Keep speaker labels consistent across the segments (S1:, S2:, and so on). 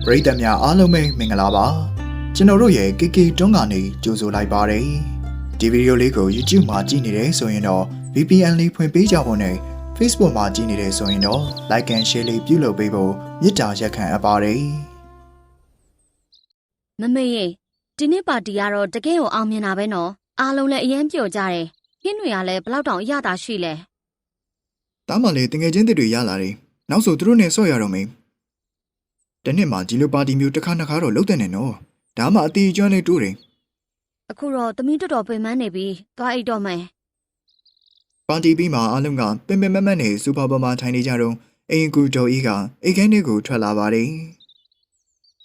S1: ပရိသတ်များအားလုံးပဲမင်္ဂလာပါကျွန်တော်တို့ရဲ့ KK တွန်းကနေကြိုဆိုလိုက်ပါတယ်ဒီဗီဒီယိုလေးကို YouTube မှာကြည့်နေတယ်ဆိုရင်တော့ VPN လေးဖွင့်ပေးကြဖို့နဲ့ Facebook မှာကြည့်နေတယ်ဆိုရင်တော့ Like and Share လေးပြုလုပ်ပေးဖို့မေတ္တာရက်ခံအပ်ပါတယ်
S2: မမေရေဒီနေ့ပါတီကတော့တကယ်ကိုအောင်မြင်တာပဲနော်အားလုံးလည်းအရင်ပြောကြတယ်ဟင်းတွေကလည်းဘလောက်တောင်အရသာရှိလဲတ
S1: ားမလေးတငယ်ချင်းတွေရလာတယ်နောက်ဆိုသူတို့နဲ့ဆော့ရတော့မယ်တနေ့မှဒီလိုပါတီမျိုးတစ်ခါနှစ်ခါတော့လုပ်တဲ့နဲ့နော်ဒါမှအတီးကျွမ်းလေးတိုးတယ်
S2: အခုတော့သမီးတော်တော်ပင်ပန်းနေပြီသွားအိတ်တော့မယ်
S1: ပါတီပြီးမှအားလုံးကပင်ပင်မမတ်နဲ့စူပါပေါ်မှာထိုင်နေကြတော့အင်ကူတော်ကြီးကအိတ်ခင်းလေးကိုထွက်လာပါတယ်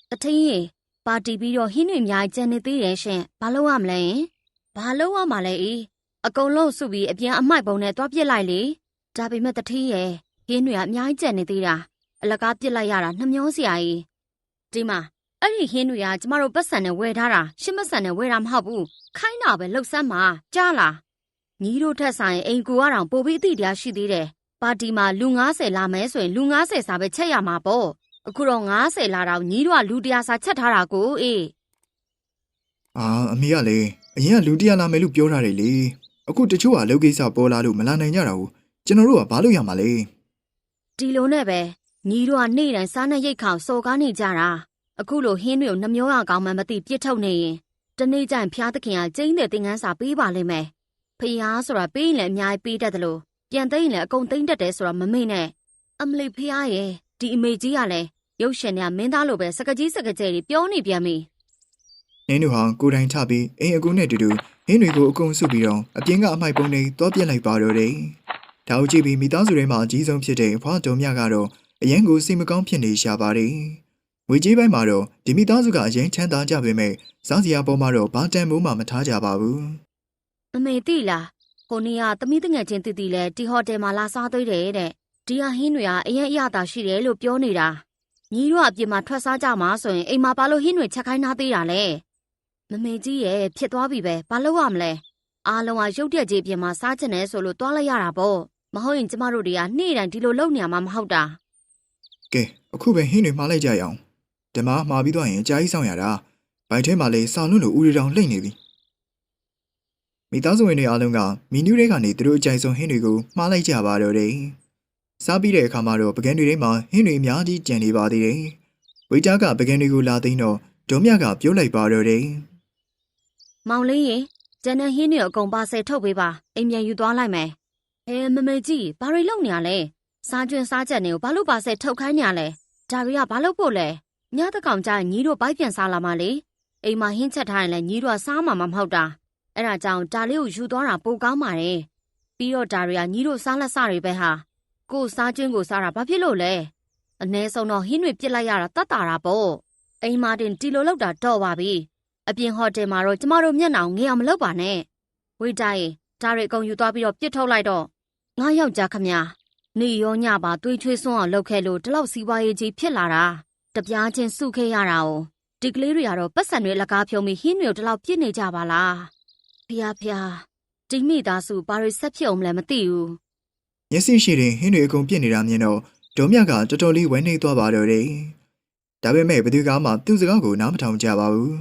S2: တထင်းရေပါတီပြီးတော့ဟင်းတွေအများကြီးကျန်နေသေးတယ်ရှင်ဘာလို့ရမလဲဘာလို့ရမှာလဲအကုန်လုံးစုပြီးအပြင်အမိုက်ပုံနဲ့သွားပြစ်လိုက်လေဒါပေမဲ့တထင်းရေဟင်းတွေကအများကြီးကျန်နေသေးတာအလကားပြစ်လိုက်ရတာနှမျောစရာကြီးဒီမှာအဲ့ဒီဟင်းတွေကကျမတို့ပတ်စံနဲ့ဝယ်ထားတာရှင်းမဆန်နဲ့ဝယ်တာမဟုတ်ဘူးခိုင်းတာပဲလှုပ်ဆန်းမှာကြားလားညီတို့ထက်ဆိုင်အိမ်ကူကတော့ပိုပြီးအသည့်တရားရှိသေးတယ်ပါတီမှာလူ90လာမယ်ဆိုရင်လူ90စာပဲချက်ရမှာပေါ့အခုတော့90လာတော့ညီတို့ကလူ100စာချက်ထားတာကို
S1: အမေကလည်းအရင်ကလူ100လာမယ်လို့ပြောထားတယ်လေအခုတချို့ကလုပ်ကိစ္စပေါ်လာလို့မလာနိုင်ကြတာဘူးကျွန်တော်တို့ကဘာလို့ရမှာလဲဒ
S2: ီလိုနဲ့ပဲညီတို့ကနေ့တိုင်းစားနဲ့ရိတ်ခေါစော်ကားနေကြတာအခုလိုဟင်းတွေကိုနှမျောရကောင်းမှမသိပြစ်ထုတ်နေရင်တနေ့ကျရင်ဖျားသခင်ကကျင်းတဲ့သင်္ကန်းစာပေးပါလိမ့်မယ်ဖျားဆိုတာပေးရင်လည်းအများကြီးပေးတတ်တယ်လို့ပြန်သိရင်လည်းအကုန်သိမ့်တတ်တယ်ဆိုတာမမေ့နဲ့အမလီဖျားရဲ့ဒီအမေကြီးကလည်းရုပ်ရှင်နဲ့မင်းသားလိုပဲစကကြီးစကကျဲတွေပြောနေပြန်ပြီ
S1: နင်းတို့ဟာကိုယ်တိုင်ထပြီးအိမ်အကူနဲ့တူတူဟင်းတွေကိုအကုန်စုပြီးတော့အပြင်ကအမိုက်ပုံတွေတောပြက်လိုက်ပါတော့တယ်ဒါကိုကြည့်ပြီးမိသားစုတွေမှာအကြီးဆုံးဖြစ်တဲ့အဖွားတော်မြတ်ကတော့အရင်ကိုစိတ်မကောင်းဖြစ်နေရှာပါတယ်ငွေကြေးပိုင်းမှာတော့ဒီမိသားစုကအရင်ချမ်းသာကြပေမဲ့စားစရာပေါ်မှာတော့ဘာတန်မိုးမှမထားကြပါဘူးအ
S2: မေသိလားဟိုနေ့ကသမီးတငယ်ချင်းတီလဲဒီဟိုတယ်မှာလာစားသေးတယ်တဲ့ဒီဟာဟင်းတွေကအရင်အရသာရှိတယ်လို့ပြောနေတာညီတို့အပြင်မှာထွက်စားကြမှာဆိုရင်အိမ်မှာဘာလို့ဟင်းတွေချက်ခိုင်းထားသေးတာလဲမမေကြီးရဲ့ဖြစ်သွားပြီပဲဘာလို့ရမလဲအားလုံးကရုတ်တရက်ကြီးအပြင်မှာစားချင်တယ်ဆိုလို့တွားလိုက်ရတာပေါ့မဟုတ်ရင်ကျမတို့တွေကနေ့တိုင်းဒီလိုလုပ်နေရမှာမဟုတ်တာ
S1: ကဲအခုပဲဟင်းတွေမှားလိုက်ကြရအောင်ဓမ္မမှားပြီးတော့ရင်အကြာကြီးဆောင်ရတာဘိုက်ထဲမှာလေဆောင်းလွန်းလို့ဦးရီတောင်လှိမ့်နေပြီမိသားစုဝင်တွေအားလုံးကမီနူးတွေကနေသူတို့အကြိုက်ဆုံးဟင်းတွေကိုမှားလိုက်ကြပါတော့တယ်စားပြီးတဲ့အခါမှာတော့ပကံတွေထဲမှာဟင်းတွေအများကြီးကျန်နေပါသေးတယ်ဝိတားကပကံတွေကိုလာသိမ်းတော့ဒုံမြကပြုတ်လိုက်ပါတော့တယ်
S2: မောင်လေးရေကျန်တဲ့ဟင်းတွေအကုန်ပါဆယ်ထုတ်ပေးပါအိမ်ပြန်ယူသွားလိုက်မယ်မမေကြီးဘာတွေလုပ်နေရလဲစားကျွန်းစားချက်တွေကိုဘာလို့ပါဆယ်ထုတ်ခိုင်းနေရလဲဒါတွေကဘာလို့ဖို့လဲညတကောင်ကျရင်ညီတို့ဘိုက်ပြန်စားလာမှလေအိမ်မှာဟင်းချက်ထားရင်လည်းညီတို့ကစားမှာမဟုတ်တာအဲ့ဒါကြောင့်ဒါလေးကိုယူသွားတာပိုကောင်းပါတယ်ပြီးတော့ဒါတွေကညီတို့စားလက်စတွေပဲဟာကိုစားကျွန်းကိုစားတာဘာဖြစ်လို့လဲအ ਨੇ ဆုံးတော့ဟင်းတွေပြစ်လိုက်ရတာတတ်တာပေါ့အိမ်မှာတင်ဒီလိုလောက်တာတော့ပါပြီအပြင်ဟိုတယ်မှာတော့ကျမတို့မျက်နှာငေးအောင်မလုပ်ပါနဲ့ဝိတိုင်းဒါတွေအကုန်ယူသွားပြီးတော့ပြစ်ထုတ်လိုက်တော့ငါယောက်ျားခမနေရောညပါသွေးချွေးစွန်းအောင်လုပ်ခဲ့လို့ဒီလောက်စီးပွားရေးကြီးဖြစ်လာတာတပြားချင်းစုခဲ့ရတာ哦ဒီကလေးတွေကတော့ပတ်စံတွေလကားဖြုံပြီးဟင်းတွေကိုဒီလောက်ပြစ်နေကြပါလားဖျားဒီမိသားစုဘာတွေဆက်ဖြစ်အောင်လဲမသိဘူး
S1: မျက်စိရှိတဲ့ဟင်းတွေအကုန်ပြစ်နေတာမြင်တော့ဒေါ်မြကတော်တော်လေးဝမ်းနေသွားပါတော့တယ်ဒါပေမဲ့ဘယ်သူကမှသူ့စကားကိုနားမထောင်ကြပါဘူး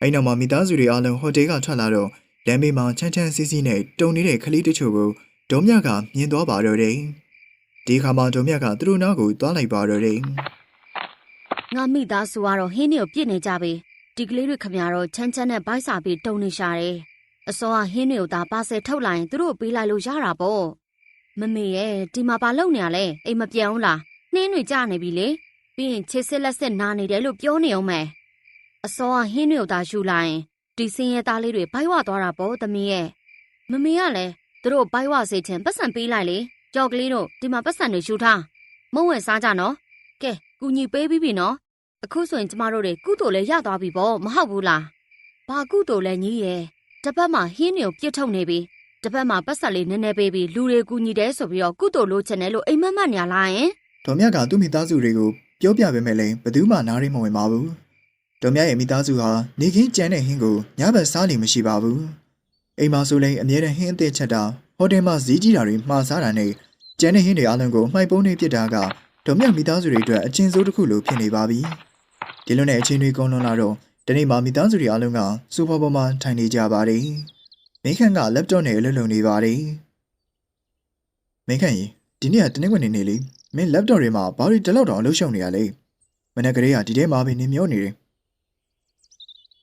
S1: အဲ့နောက်မှာမိသားစုတွေအားလုံးဟိုတယ်ကထွက်လာတော့လမ်းဘေးမှာချမ်းချမ်းစီးစီးနဲ့တုံနေတဲ့ကလေးတချို့ကိုဒေါ်မြကမြင်သွားပါတော့တယ်ဒီခါမှာဒေါ်မြကသူတို့နားကိုသွားလိုက်ပါတော့တယ်င
S2: ါမိသားစုကတော့ဟင်းတွေကိုပြစ်နေကြပြီဒီကလေးတွေခမရတော့ချမ်းချမ်းနဲ့ဘိုက်စာပြီးတုံနေရှာတယ်အစောကဟင်းတွေကိုသာပါဆယ်ထုတ်လိုက်ရင်သူတို့ပေးလိုက်လို့ရတာပေါ့မမေရဲ့ဒီမှာဘာလုပ်နေရလဲအိမ်မပြောင်းလားနှင်းတွေကျနေပြီလေပြီးရင်ခြေစစ်လက်စစ်နာနေတယ်လို့ပြောနေအောင်မယ်အစောကဟင်းတွေကိုသာယူလိုက်ရင်ဒီစင်းရဲသားလေးတွေဘိုက်ဝသွားတာပေါ့သမီးရဲ့မမေကလည်းသူတို့ဘိုက်ဝစေချင်ပတ်စံပေးလိုက်လေကြောက်ကလေးတို့ဒီမှာပတ်စံတွေယူထားမုံဝယ်စားကြနော်ကဲကူညီပေးပြီးပြီနော်အခုဆိုရင်ကျမတို့တွေကုသိုလ်လည်းရသွားပြီပေါ့မဟုတ်ဘူးလားဘာကုသိုလ်လဲညီရဲ့တစ်ဖက်မှာဟင်းတွေကိုပြစ်ထုတ်နေပြီတစ်ဖက်မှာပတ်စံလေးနည်းနည်းပေးပြီးလူတွေကူညီတယ်ဆိုပြီးတော့ကုသိုလ်လို့ချင်တယ်လို့အိမ်မက်နေရလားယင်ဒ
S1: ေါ်မြကသူ့မိသားစုတွေကိုပြောပြပေးမယ်လေဘယ်သူမှနားရင်းမဝင်ပါဘူးဒေါ်မြရဲ့မိသားစုဟာနေခင်းကြမ်းတဲ့ဟင်းကိုညဘက်စားလိမ့်မရှိပါဘူးအိမ်မှာဆိုလည်းအမြဲတမ်းဟင်းအသစ်ချက်တာဟိုတယ်မှာဈေးကြီးတာတွေမှားစားတာနဲ့ကြမ်းတဲ့ဟင်းတွေအားလုံးကိုမှိုက်ပုံးနေပစ်တာကဒေါ်မြမိသားစုတွေအတွက်အချင်းစိုးတစ်ခုလိုဖြစ်နေပါပြီ ဒီလိုနဲ့အချင်းတွေကုန်လွန်လာတော့ဒီနေ့မှမိသားစုတွေအားလုံးကစူပါပေါ်မှာထိုင်နေကြပါတယ်မိခန့်က laptop နဲ့အလုပ်လုပ်နေပါတယ်မိခန့်ကြီးဒီနေ့ကတနင်္ဂနွေနေ့လေမင်း laptop တွေမှာဘာတွေတလောက်တောင်အလုပ်ရှုပ်နေရလဲမနေ့ကလေးကဒီထဲမှာပဲနေမျောနေတယ်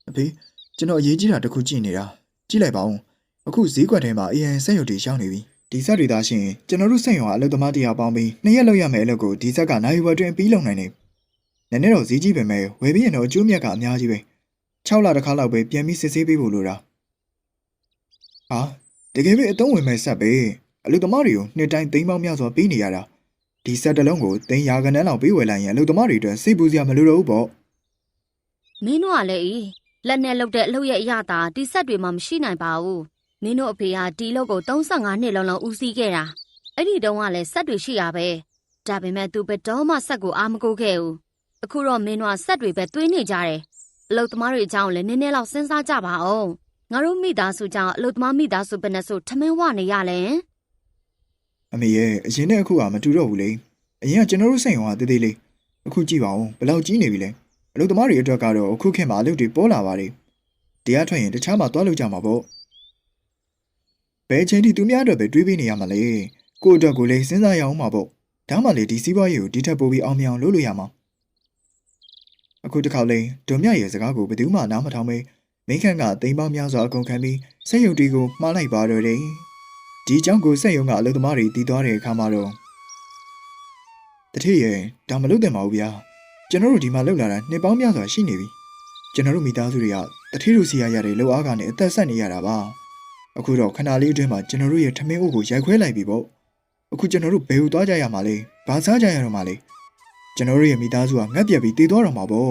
S1: အဖေကျွန်တော်အရေးကြီးတာတစ်ခုကြည့်နေတာကြည့်လိုက်ပါဦးအခုဈေးကွက်ထဲမှာ AI စက်ရုပ်တွေရှောင်းနေပြီဒီစက်တွေသာရှင်ကျွန်တော်တို့စက်ရုံကအလုပ်သမားတရားပေါင်းပြီး2ရက်လောက်ရမယ်အလုပ်ကိုဒီစက်ကနိုင်ဝယ်တွင်ပြီးလုပ်နိုင်နေနည်းနည်းတော့ဈေးကြီးပဲမဲ့ဝယ်ပြီးရင်တော့အကျိုးမြတ်ကအများကြီးပဲ6လတစ်ခါလောက်ပဲပြန်ပြီးစစ်ဆေးပေးဖို့လိုတာဟာတကယ်ပဲအသုံးဝင်မဲ့စက်ပဲအလုပ်သမားတွေကိုနှစ်တိုင်းသိန်းပေါင်းများစွာပေးနေရတာဒီစက်တစ်လုံးကိုသိန်းရာခဏလောက်ပေးဝယ်လိုက်ရင်အလုပ်သမားတွေအတွက်စိတ်ပူစရာမလိုတော့ဘူးပေါ့
S2: မင်းတို့ကလည်းလက်နဲ့လုပ်တဲ့အလုပ်ရဲ့အရသာဒီဆက်တွေမှမရှိနိုင်ပါဘူးမင်းတို့အဖေဟာဒီလုပ်ကို35နှစ်လုံးလုံးဦးစီးခဲ့တာအဲ့ဒီတုန်းကလည်းဆက်တွေရှိရပဲဒါပေမဲ့သူဘယ်တော့မှဆက်ကိုအားမကိုးခဲ့ဘူးအခုတော့မင်းတို့ကဆက်တွေပဲတွေးနေကြတယ်အလုပ်သမားတွေအကြောင်းလည်းနည်းနည်းလောက်စဉ်းစားကြပါအောင်ငါတို့မိသားစုကြောင့်အလုပ်သမားမိသားစုဘယ်နဲ့ဆိုထမင်းဝနေရလဲအ
S1: မေရဲ့အရင်နဲ့အခုကမတူတော့ဘူးလေအရင်ကကျွန်တော်တို့စိတ်ရောကတေးသေးလေးအခုကြည့်ပါဦးဘယ်လောက်ကြီးနေပြီလဲအလုပ်သမားတွေအတွက်ကတော့အခုခေတ်မှာအလုပ်တွေပေါ်လာပါတယ်တရားထွက်ရင်တခြားမှာသွားလုပ်ကြမှာပေါ့ဘယ်ချိန်ထိသူများအတွက်ပဲတွေးပေးနေရမှာလဲကိုယ့်အတွက်ကိုလည်းစဉ်းစားရအောင်မှာပေါ့ဒါမှလေဒီစီးပွားရေးကိုဒီထက်ပိုပြီးအောင်မြင်အောင်လုပ်လို့ရမှာအခုတစ်ခါလေဒုံမြရဲ့စကားကိုဘယ်သူမှနားမထောင်မေးမိခန့်ကသိမ်းပေါင်းများစွာအကုန်ခံပြီးစက်ရုပ်တီကိုမှားလိုက်ပါတော့တယ်ဒီအကြောင်းကိုစက်ရုံကအလုပ်သမားတွေတီးသွားတဲ့အခါမှာတော့တတိယဒါမလုပ်သင့်ပါဘူးဗျာကျွန်တော်တို့ဒီမှာလောက်လာတာနှစ်ပေါင်းများစွာရှိနေပြီကျွန်တော်တို့မိသားစုတွေကတတိတို့စီရရတဲ့လောက်အားကနေအသက်ဆက်နေရတာပါအခုတော့ခဏလေးအတွင်းမှာကျွန်တော်တို့ရဲ့ထမင်းအိုးကိုရိုက်ခွဲလိုက်ပြီပေါ့အခုကျွန်တော်တို့ဘယ်ကိုသွားကြရမှာလဲဘာစားကြရတော့မှာလဲကျွန်တော်တို့ရဲ့မိသားစုကငတ်ပြက်ပြီးတည်သွားတော့မှာပေါ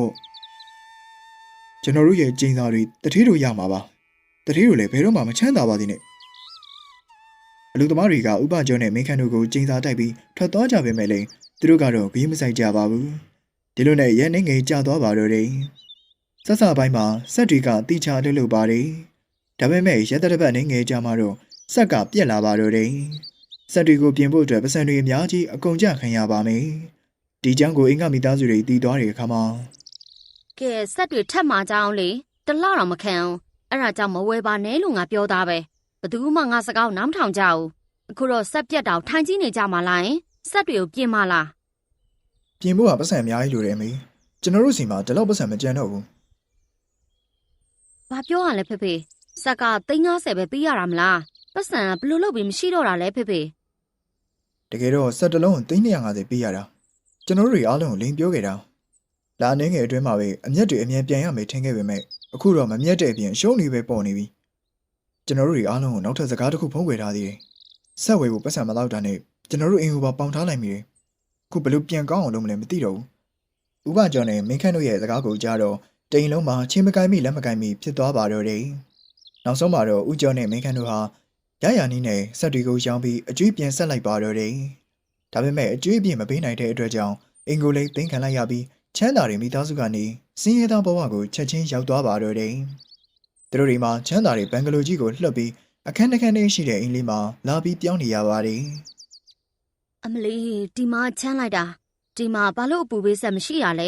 S1: ့ကျွန်တော်တို့ရဲ့ကျင်းစာတွေတတိတို့ရမှာပါတတိတို့လည်းဘယ်တော့မှမချမ်းသာပါသေးနဲ့အလူသမားတွေကဥပကျော်နဲ့မိခန့်တို့ကိုကျင်းစာတိုက်ပြီးထွက်သွားကြပေမဲ့လည်းသူတို့ကတော့ဂိမ်းမဆိုင်ကြပါဘူးဒီလိုနဲ့ရဲနေငယ်ကြသွားပါတော့တယ်ဆက်စပိုင်းမှာစက်တွေကတိချအလုပ်လုပ်ပါတယ်ဒါပေမဲ့ရဲတပ်ပတ်နေငယ်ကြမှာတော့စက်ကပြက်လာပါတော့တယ်စက်တွေကိုပြင်ဖို့အတွက်ပစံတွေအများကြီးအကုန်ကြခံရပါမယ်ဒီကြောင့်ကိုအင်္ဂမိသားစုတွေတီးသွားတဲ့အခါမှာက
S2: ဲဆက်တွေထပ်မှာကြအောင်လေတလောက်တော့မခံအောင်အဲ့ဒါကြောင့်မဝဲပါနဲ့လို့ငါပြောသားပဲဘသူမှငါစကားကိုနားမထောင်ကြဘူးအခုတော့ဆက်ပြက်တောင်ထိုင်ကြည့်နေကြမှာလားဆက်တွေကိုပြင်မလားပ
S1: ြင်ဖို့ကပစံအများကြီးလိုတယ်မေကျွန်တော်တို့စီမှာဒီလောက်ပစံမကြမ်းတော့ဘူးဘ
S2: ာပြောရလဲဖေဖေဆက်က350ပဲပေးရတာမလားပတ်စံဘလို့လုပ်ပြီးမရှိတော့တာလဲဖေဖေ
S1: တကယ်တော့ဆက်တလုံး350ပေးရတာကျွန်တော်တို့တွေအားလုံးကိုလိန်ပြောခဲ့တာလာနေငယ်အတွင်းမှာပဲအမျက်တွေအမြန်ပြန်ရမယ်ထင်ခဲ့ပေမဲ့အခုတော့မမျက်တဲ့အပြင်အရှုံးတွေပဲပေါ်နေပြီကျွန်တော်တို့တွေအားလုံးကိုနောက်ထပ်စကားတစ်ခုဖုံးကွယ်ထားသေးတယ်ဆက်ဝဲဖို့ပတ်စံမလောက်တာနဲ့ကျွန်တော်တို့အင်ဟိုပါပေါင်ထားလိုက်မိတယ်ခုဘလို့ပြန်ကောင်းအောင်လုပ်မလဲမသိတော့ဘူးဥပကျော်နဲ့မင်းခန့်တို့ရဲ့စကားကိုကြားတော့တိန်လုံးမှာချင်းမကိုင်းမိလက်မကိုင်းမိဖြစ်သွားပါတော့တယ်နောက်ဆုံးမှာတော့ဦးကျော်နဲ့မင်းခန့်တို့ဟာရရနီးနဲ့ဆက်တွေကိုရောင်းပြီးအကျွေးပြန်ဆက်လိုက်ပါတော့တယ်ဒါပေမဲ့အကျွေးအပြည့်မပေးနိုင်တဲ့အတွက်ကြောင့်အင်ကိုလေးသိမ်းခံလိုက်ရပြီးချမ်းသာတွေမိသားစုကနေစင်းရဲသားဘဝကိုချက်ချင်းရောက်သွားပါတော့တယ်သူတို့တွေမှာချမ်းသာတွေဘန်ဂလိုကြီးကိုလှုပ်ပြီးအခန်းတစ်ခန်းလေးရှိတဲ့အင်းလေးမှာလာပြီးပြောင်းနေရပါတယ်အ
S2: မလီဒီမှာချမ်းလိုက်တာဒီမှာဘာလို့အပူပေးဆက်မရှိရလ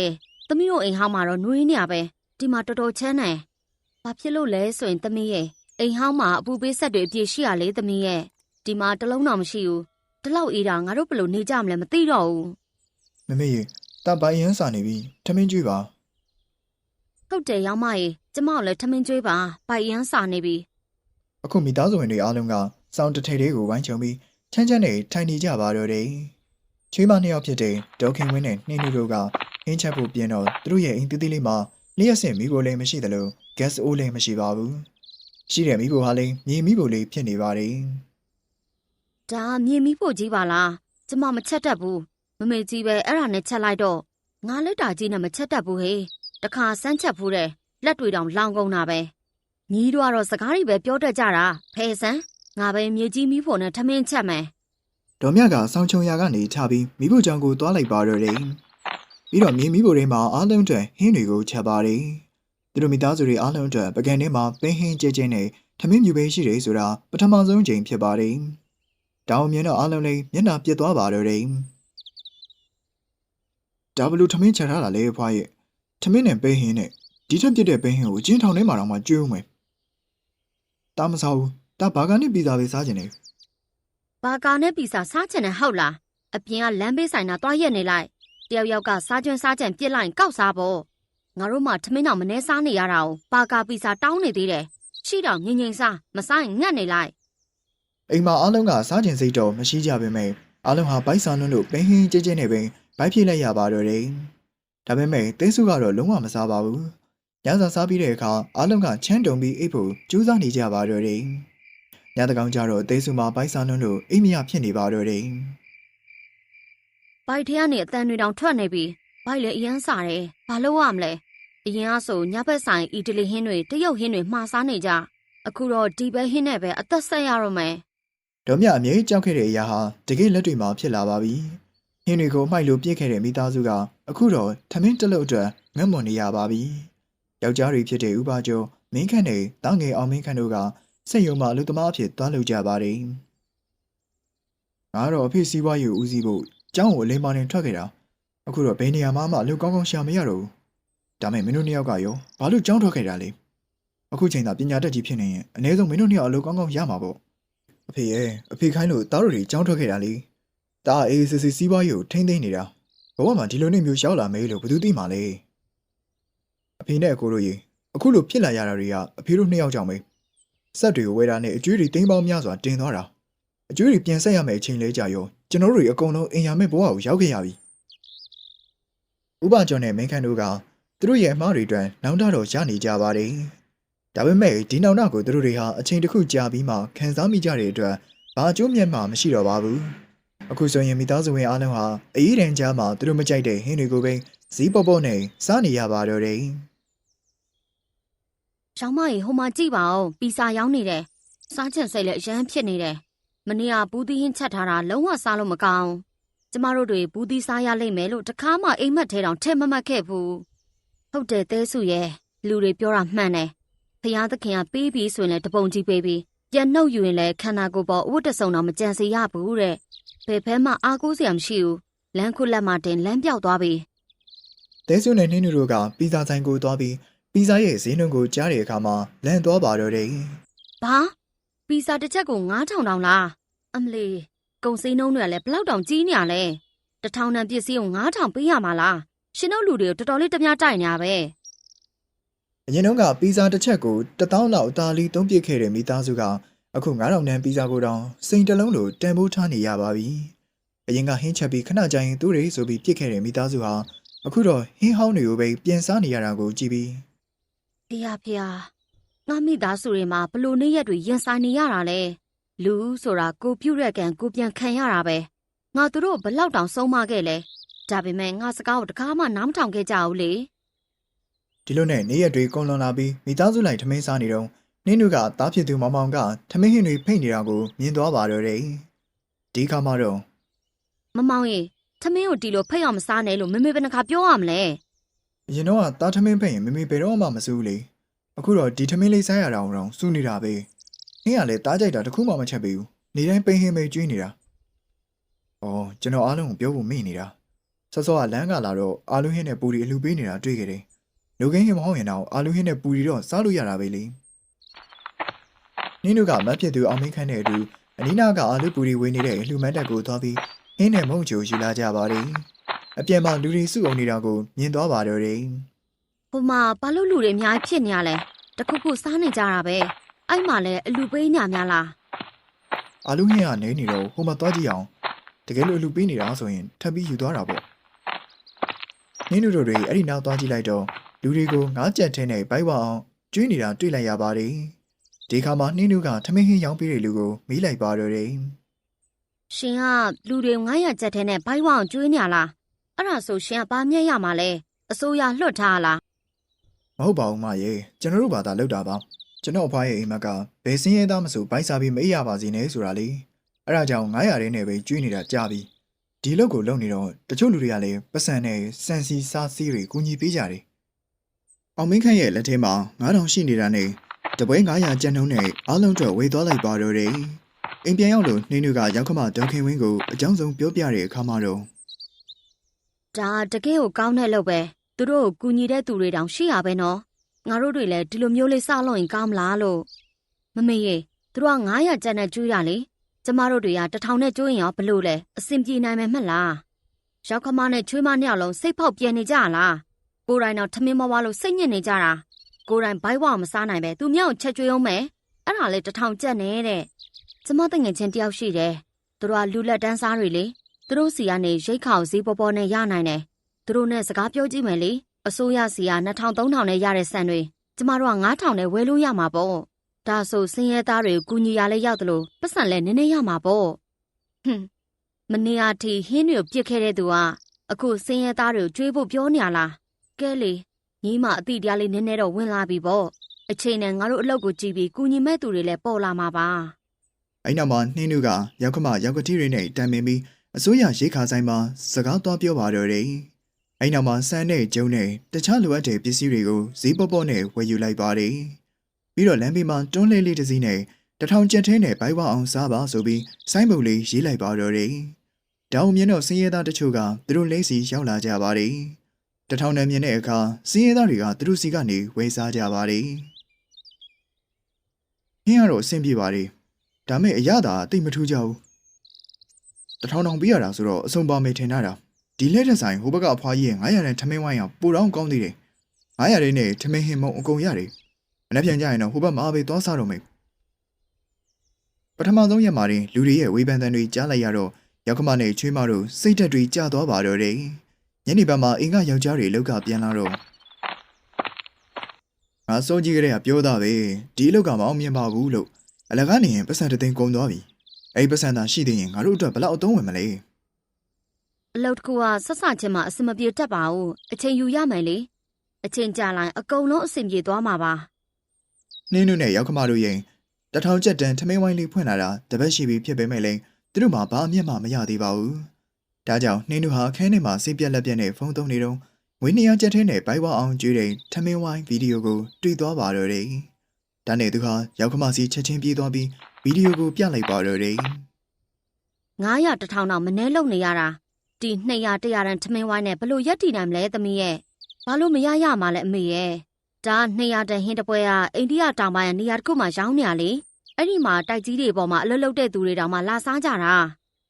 S2: ဲသမီးတို့အိမ်ဟောင်းမှာတော့နှွေးနေရပဲဒီမှာတော်တော်ချမ်းတယ်ဘာဖြစ်လို့လဲဆိုရင်သမီးရဲ့အိမ်ဟောင်းမှာအပူပေးဆက်တွေအပြည့်ရှိရလေသမီးရဲ့ဒီမှာတလုံးတော့မရှိဘူးဒီလောက်အေးတာငါတို့ဘယ်လိုနေကြမလဲမသိတော့ဘူး
S1: မမေရေတပိုင်ရမ်းစာနေပြီထမင်းကျွေးပါ
S2: ဟုတ်တယ်ရောင်းမရေကျမတို့လည်းထမင်းကျွေးပါပိုင်ရမ်းစာနေပြီအ
S1: ခုမိသားစုဝင်တွေအားလုံးကစောင်းတစ်ထိပ်လေးကိုဝိုင်းချုံပြီးချမ်းချမ်းနဲ့ထိုင်နေကြပါတော့တယ်ချွေးမနှစ်ယောက်ဖြစ်တဲ့ဒေါခင်ဝင်းနဲ့နှင်းနှူတို့ကဟင်းချက်ဖို့ပြင်တော့သူတို့ရဲ့အိမ်သေးသေးလေးမှာလျှက်စင်မိဖို့လည်းမရှိသလို gas အိုးလည်းမရှိပါဘူးရှိတဲ့မိဖို့ဟာလည်းမြေမိဖို့လေးဖြစ်နေပါတယ်
S2: ဒါမြေမိဖို့ကြီးပါလားကျမမချက်တတ်ဘူးမမေကြီးပဲအဲ့ဒါနဲ့ချက်လိုက်တော့ငါလက်တာကြီးနဲ့မချက်တတ်ဘူးဟေးတခါစမ်းချက်ဖူးတယ်လက်တွေတောင်လောင်ကုန်တာပဲညီတို့ကတော့စကားတွေပဲပြောတတ်ကြတာဖဲဆန်းငါပဲမြေကြီးမိဖို့နဲ့ထမင်းချက်မယ်
S1: ဒေါ်မြကဆောင်းချုံရာကနေချပြီးမိဖို့ကြောင်ကိုသွားလိုက်ပါတော့တယ်ပြီးတော့မြေမိဖို့တွေမှာအားလုံးအတွက်ဟင်းတွေကိုချက်ပါတယ်သူတို့မိသားစုတွေအားလုံးအတွက်ပကံထဲမှာပင်းဟင်းကျဲကျဲနဲ့ထမင်းမြူပေးရှိတယ်ဆိုတာပထမဆုံးချိန်ဖြစ်ပါတယ်တောင်မြင်တော့အားလုံးလေးမျက်နှာပြက်သွားပါတော့တယ်ဒါဘလို့ထမင်းချက်ထားတာလဲဖွားရဲ့ ထမင်းနဲ့ပဲဟင်းနဲ့ဒီထက်ပြစ်တဲ့ပဲဟင်းကိုအချင်းထောင်ထဲမှာတော့မှကျွေးဦးမယ်တားမစားဘူးတားဘာကနေပီဇာပဲစားခြင်းနေ
S2: ဘာကာနဲ့ပီစာစားချင်တယ်ဟုတ်လားအပြင်ကလမ်းဘေးဆိုင်တာတွားရက်နေလိုက်တယောက်ယောက်ကစားကြွန်းစားကြံပြစ်လိုက်ကောက်စားဖို့ငါတို့မှထမင်းတော့မနှဲစားနေရတာကိုဘာကာပီစာတောင်းနေသေးတယ်ရှိတော့ငင်စားမစားရင်ငတ်နေလိုက်
S1: အိမ်မှာအားလုံးကစားခြင်းစိတ်တော့မရှိကြပေမဲ့အားလုံးဟာဘိုက်ဆာလွန်းလို့ပဲဟင်းကျဲကျဲနဲ့ပင်ဘိုက်ဖြစ်လိုက်ရပါတော့တယ်ဒါပေမဲ့တဲဆုကတော့လုံးဝမစားပါဘူးညစာစားပြီးတဲ့အခါအားလုံးကချမ်းတုံပြီးအိပ်ဖို့ကြိုးစားနေကြပါတော့တယ်ညတကောင်ကျတော့တဲဆုမှာဘိုက်ဆာလွန်းလို့အိမ်မရဖြစ်နေပါတော့တယ်
S2: ဘိုက်ထဲကနေအတန်တွေတောင်ထွက်နေပြီဘိုက်လည်းအရန်စားတယ်ဘာလို့ရမလဲအရင်ကဆိုညဘက်ဆိုင်အီတလီဟင်းတွေတရုတ်ဟင်းတွေမှားစားနေကြအခုတော့ဒီပဲဟင်းနဲ့ပဲအသက်ဆက်ရတော့မယ်
S1: ဒေါ်မြအမြဲကြောက်ခဲ့တဲ့အရာဟာတကယ်လက်တွေမှာဖြစ်လာပါပြီဟင်းတွေကိုမှိုက်လို့ပြစ်ခဲ့တဲ့မိသားစုကအခုတော့ထမင်းတစ်လုပ်အတွက်ငတ်မွန်နေရပါပြီယောက်ျားတွေဖြစ်တဲ့ဥပါကျော်မင်းခန့်နဲ့တားငယ်အောင်မင်းခန့်တို့ကစက်ရုံမှာအလုပ်သမားအဖြစ်သွားလုပ်ကြပါတယ်ငါတော့အဖေစီးပွားရေးဦးစီးဖို့ကျောင်းကိုအလိမ္မာနဲ့ထွက်ခဲ့တာအခုတော့ဘယ်နေရာမှအလုပ်ကောင်းကောင်းရှာမရတော့ဘူးဒါမဲ့မင်းတို့နှစ်ယောက်ကရောဘာလို့ကျောင်းထွက်ခဲ့တာလဲအခုချိန်သာပညာတတ်ကြီးဖြစ်နေရင်အနည်းဆုံးမင်းတို့နှစ်ယောက်အလုပ်ကောင်းကောင်းရမှာပေါ့အဖေရဲ့အဖေခိုင်းလို့တားတို့တွေကျောင်းထွက်ခဲ့တာလေတားအေးစစ်စစ်စီးပွားရေးကိုထိမ့်သိမ့်နေတာဘဝမှာဒီလိုနေ့မျိုးရောက်လာမယ်လို့ဘယ်သူသိမှာလဲအဖေနဲ့အကိုတို့ရေအခုလိုဖြစ်လာရတာတွေကအဖေတို့နှစ်ယောက်ကြောင့်ပဲစက်တွေကိုဝယ်တာနဲ့အကျွေးတွေတင်းပေါင်းများစွာတင်သွားတာအကျွေးတွေပြန်ဆက်ရမယ့်အချိန်လေးကြာရောကျွန်တော်တို့တွေအကုန်လုံးအင်ရမဲ့ဘဝကိုရောက်ခဲ့ရပြီဥပကျော်နဲ့မင်းခန့်တို့ကသူတို့ရဲ့အမှားတွေအတွက်နောင်တတော့ရနေကြပါတယ်ဒါပေမဲ့ဒီနောင်တကိုသူတို့တွေဟာအချိန်တစ်ခုကြာပြီးမှခံစားမိကြတဲ့အတွက်ဘာအကျိုးမြတ်မှမရှိတော့ပါဘူးအခုဆိုရင်မိသားစုဝင်အားလုံးဟာအေးရန်ကြားမှာသူတို့မကြိုက်တဲ့ဟင်းတွေကိုပဲဇီးပေါပေါနဲ့စားနေရပါတော့တယ်
S2: ကျောင်းမကြီးဟိုမှာကြည့်ပါဦးပီစာရောင်းနေတယ်စားချင်စိတ်လည်းအရန်ဖြစ်နေတယ်မနေ့ကဘူးသီးဟင်းချက်ထားတာလုံးဝစားလို့မကောင်းကျမတို့တွေဘူးသီးစားရလိမ့်မယ်လို့တခါမှအိမ်မက်ထဲတောင်ထဲမမှတ်ခဲ့ဘူးဟုတ်တယ်တဲစုရဲ့လူတွေပြောတာမှန်တယ်ဖျားသခင်ကပေးပြီးဆိုရင်လည်းတပုံကြီးပေးပြီးပြန်နှုတ်ယူရင်လည်းခန္ဓာကိုယ်ပေါ်အဝတ်တစုံတော့မကြံစေရဘူးတဲ့ဘယ်ဖဲမှအားကိုးစရာမရှိဘူးလမ်းခုလက်မှတင်လမ်းပြောက်သွားပြီ
S1: တဲဆုနဲ့နှင်းနူတို့ကပီဇာဆိုင်ကိုသွားပြီးပီဇာရဲ့ဈေးနှုန်းကိုကြားတဲ့အခါမှာလန့်သွားပါတော့တယ်
S2: ဘာပီစာတစ်ချက်ကို9000တောင်လားအမလီကုန်စည်နှုန်းတွေကလည်းဘလောက်တောင်ကြီးနေရလဲ1000တန်ပစ္စည်းကို9000ပေးရမှာလားရှင်တို့လူတွေကိုတော်တော်လေးတများတိုက်နေရပဲ
S1: အရင်တုန်းကပီဇာတစ်ချက်ကို1000လောက်အသာလီသုံးပြစ်ခဲ့တဲ့မိသားစုကအခု9000တန်ပီဇာကိုတောင်စိန်တလုံးလိုတန်ဖိုးထားနေရပါပြီအရင်ကဟင်းချက်ပြီးခဏကြာရင်သူ့တွေဆိုပြီးပြစ်ခဲ့တဲ့မိသားစုဟာအခုတော့ဟင်းဟောင်းတွေကိုပဲပြန်စားနေရတာကိုကြည့်ပြီး
S2: ဖေဟာငါမိသားစုတွေမှာဘလို့နေ့ရက်တွေရင်ဆိုင်နေရတာလဲလူဆိုတာကိုပြုတ်ရက်ကံကိုပြန်ခံရတာပဲငါတို့ဘလောက်တောင်ဆုံးမခဲ့လဲဒါပေမဲ့ငါစကားကိုတကားမှနားမထောင်ခဲ့ကြဘူးလေ
S1: ဒီလိုနဲ့နေ့ရက်တွေကုန်လွန်လာပြီးမိသားစုလိုက်ထမင်းစားနေတော့နင်းတို့ကတားဖြစ်သူမောင်မောင်ကထမင်းဟင်းတွေဖိတ်နေတာကိုမြင်သွားပါတော့တယ်ဒီခါမှတော့
S2: မမောင်ရေထမင်းကိုတီလို့ဖိတ်အောင်မစားနဲ့လို့မေမေဘယ်နှခါပြောရမလဲ
S1: အရင်တော့ကတားထမင်းဖိတ်ရင်မမေဘယ်တော့မှမစူးလေအခုတော့ဒီထမင်းလေးစားရတာအောင်စူးနေတာပဲဟင်းကလည်းတားကြိုက်တာတခုမှမချက်ပေးဘူးနေတိုင်းပိန်ဟင်းပဲကျွေးနေတာအော်ကျွန်တော်အားလုံးကိုပြောဖို့မေ့နေတာစောစောကလမ်းကလာတော့အာလူဟင်းနဲ့ပူရီအလှပေးနေတာတွေ့ခဲ့တယ်လူကင်းဟင်းမဟုတ်ရင်တော့အာလူဟင်းနဲ့ပူရီတော့စားလို့ရတာပဲလေနင်းတို့ကမတ်ဖြစ်သူအောင်မင်းခန့်နဲ့အတူအနီးနားကအာလူပူရီဝေးနေတဲ့အလှမန်းတက်ကိုသွားပြီးဟင်းနဲ့မုန့်ချိုယူလာကြပါတယ်အပြန်မှာလူတွေစုအောင်နေတာကိုမြင်သွားပါတော့တယ်
S2: ဟိုမှာဘာလို့လူတွေအများကြီးဖြစ်နေရလဲတခုခုစားနေကြတာပဲအဲ့မှာလည်းအလူပေးညာများလား
S1: အာလူဟင်းကနေနေတော့ဟိုမှာသွားကြည့်အောင်တကယ်လို့အလူပေးနေတာဆိုရင်ထပ်ပြီးယူသွားတာပေါ့နင်းတို့တွေအဲ့ဒီနောက်သွားကြည့်လိုက်တော့လူတွေကိုငါးကြက်ထင်းနဲ့ဘိုက်ဝအောင်ကျွေးနေတာတွေ့လိုက်ရပါတယ်ဒီခါမှာနှင်းတို့ကထမင်းဟင်းရောင်းပေးတဲ့လူကိုမေးလိုက်ပါတော့တယ်
S2: ရှင်ကလူတွေ900ကျပ်ထဲနဲ့ဘိုက်ဝအောင်ကျွေးနေရလားအဲ့ဒါဆိုရှင်ကဘာမြက်ရမှာလဲအစိုးရလွှတ်ထားလား
S1: မဟုတ်ပါဘူးမရေကျွန်တော်တို့ဘာသာလောက်တာပါကျွန်တော်အဖွားရဲ့အိမ်မက်ကဘယ်စင်းရဲသားမဆိုဘိုက်စားပြီးမအေးရပါစေနဲ့ဆိုတာလေအဲ့ဒါကြောင့်900ရင်းနဲ့ပဲကျွေးနေတာကြာပြီဒီလောက်ကိုလုံနေတော့တချို့လူတွေကလည်းပတ်စံနဲ့စံစီစားစီးတွေကူညီပေးကြတယ်အောင်မင်းခန့်ရဲ့လက်ထဲမှာ9000ရှိနေတာနဲ့တပွဲ900ကျန်နှုံးနဲ့အားလုံးအတွက်ဝေသွားလိုက်ပါတော့တယ်အိမ်ပြန်ရောက်လို့နှင်းတို့ကရောက်ခမဒေါခင်ဝင်းကိုအကြောင်းဆုံးပြောပြတဲ့အခါမှာတော့
S2: ဒါတကယ်ကိုကောင်းတဲ့လုပ်ပဲ သူတို့ကိုကူညီတဲ့သူတွေတောင်ရှိရပဲနော်ငါတို့တွေလည်းဒီလိုမျိုးလေးစောင့်လို့ရင်ကောင်းမလားလို့မမေရေသူတို့က900ကျပ်နဲ့ကျွေးရလေကျမတို့တွေက1000နဲ့ကျွေးရင်ရောဘလို့လဲအဆင်ပြေနိုင်မယ်မလားရောက်ခမနဲ့ချွေးမနှစ်ယောက်လုံးစိတ်ဖောက်ပြန်နေကြလားကိုယ်တိုင်တော့ထမင်းမဝါလို့စိတ်ညစ်နေကြတာကိုယ်တိုင်ဘိုက်ဝါမစားနိုင်ပဲသူမြောက်ချက်ကျွေးအောင်မယ်အဲ့ဒါလေ1000ကျပ်နေတဲ့ကျမတငယ်ချင်းတယောက်ရှိတယ်သူတို့ကလူလက်တန်းစားတွေလေသူတို့စီကနေရိတ်ခေါင်ဈေးပေါ်ပေါ်နဲ့ရနိုင်တယ်သူတို့နဲ့စကားပြောကြည့်မယ်လေအစိုးရစီက2000 3000နဲ့ရတဲ့ဆန်တွေကျမတို့က9000နဲ့ဝယ်လို့ရမှာပေါ့ဒါဆိုစင်းရဲသားတွေကိုကူညီရလဲရောက်တယ်လို့ပတ်စံလဲနည်းနည်းရမှာပေါ့ဟွန်းမနေ့အထိဟင်းတွေကိုပြစ်ခဲ့တဲ့သူကအခုစင်းရဲသားတွေကိုကျွေးဖို့ပြောနေရလားကဲလေညီမအတိတရားလေးနည်းနည်းတော့ဝင်လာပြီပေါ့အချိန်နဲ့ငါတို့အလုပ်ကိုကြည့်ပြီးကူညီမဲ့သူတွေလည်းပေါ်လာမှာပါ
S1: အဲ့နောက်မှာနှင်းနုကရောက်ခမရောက်ကတိတွေနဲ့တန်ပင်ပြီးအစိုးရရိတ်ခါဆိုင်မှာစကားသွားပြောပါတော့တယ်အဲ့နောက်မှာစမ်းနဲ့ကျုံနဲ့တခြားလိုအပ်တဲ့ပစ္စည်းတွေကိုဈေးပေါပေါနဲ့ဝယ်ယူလိုက်ပါတယ်ပြီးတော့လမ်းဘေးမှာတွန်းလေးလေးတစ်စီးနဲ့1000ကျပ်ထဲနဲ့ဘိုက်ဝအောင်စားပါဆိုပြီးဆိုင်းပုတ်လေးရေးလိုက်ပါတော့တယ်တောင်မြင်တော့စင်းရဲသားတချို့ကသူတို့လဲစီရောက်လာကြပါတယ်1000နဲ့မြင်တဲ့အခါစင်းရဲသားတွေကသူတို့စီကနေဝယ်စားကြပါတယ်ဟင်းကတော့အဆင်ပြေပါတယ်ဒါမဲ့အရသာတိတ်မထူးကြဘူး1000တောင်ပေးရတာဆိုတော့အစုံပါမယ်ထင်တာဒီလက်ထက်ဆိုင်ဟိုဘက်ကအဖွားကြီးရဲ့900နဲ့ထမင်းဝိုင်းအောင်ပိုတော့ကောင်းသေးတယ်900လေးနဲ့ထမင်းဟင်းမုံအကုန်ရတယ်မနေ့ပြန်ကြရင်တော့ဟိုဘက်မှာပဲသွားစားတော့မယ်ပထမဆုံးရက်မှာတင်လူတွေရဲ့ဝေဖန်သံတွေကြားလိုက်ရတော့ရောက်ခမနဲ့ချွေးမတို့စိတ်ဓာတ်တွေကျသွားပါတော့တယ်ညနေပိုင်းမှာအင်္ဂါယောက်ျားတွေလောက်ကပြန်လာတော့ငါစိုးကြီးကလေးကပြောတာပဲဒီလောက်ကမအောင်မြင်ပါဘူးလို့အလကားနေရင်ပတ်စံတသိန်းကုန်သွားပြီအဲ့ပတ်စံသာရှိသေးရင်ငါတို့အတွက်ဘလောက်အသုံးဝင်မလဲအ
S2: လုပ်တစ်ခုကဆက်ဆချင်းမှာအဆင်မပြေတတ်ပါဘူးအချိန်ယူရမယ်လေအချိန်ကြာလိုက်အကုန်လုံးအဆင်ပြေသွားမှာပါန
S1: ှင်းနုနဲ့ရောက်ခမတို့ရင်1000ကျပ်တန်ထမင်းဝိုင်းလေးဖွင့်လာတာတပတ်ရှိပြီဖြစ်ပေမဲ့လည်းသူတို့မှာဘာအမျက်မှမရသေးပါဘူးဒါကြောင့်နှင်းနုဟာခန်းထဲမှာစိတ်ပြက်လက်ပြက်နဲ့ဖုန်းသုံးနေတော့ငွေ200ကျပ်ထဲနဲ့ဘိုက်ဝအောင်ကျွေးတဲ့ထမင်းဝိုင်းဗီဒီယိုကိုတွေ့သွားပါတော့တယ်ဒါနဲ့သူဟာရောက်ခမစီချက်ချင်းပြေးသွားပြီးဗီဒီယိုကိုပြလိုက်ပါတော့တယ်
S2: 900 1000တော့မနှဲလုံနေရတာဒီ200 100တန်ထမင်းဝိုင်းနဲ့ဘလို့ရက်တည်နိုင်မလဲသမီးရဲ့ဘာလို့မရရမှာလဲအမေရဲ့ဒါ200တန်ဟင်းတပွဲကအိန္ဒိယတောင်ပိုင်းကနေရာတစ်ခုမှရောင်းနေရလေအဲ့ဒီမှာတိုက်ကြီးတွေပေါ်မှာအလွတ်လုတဲ့သူတွေတောင်မှလာစားကြတ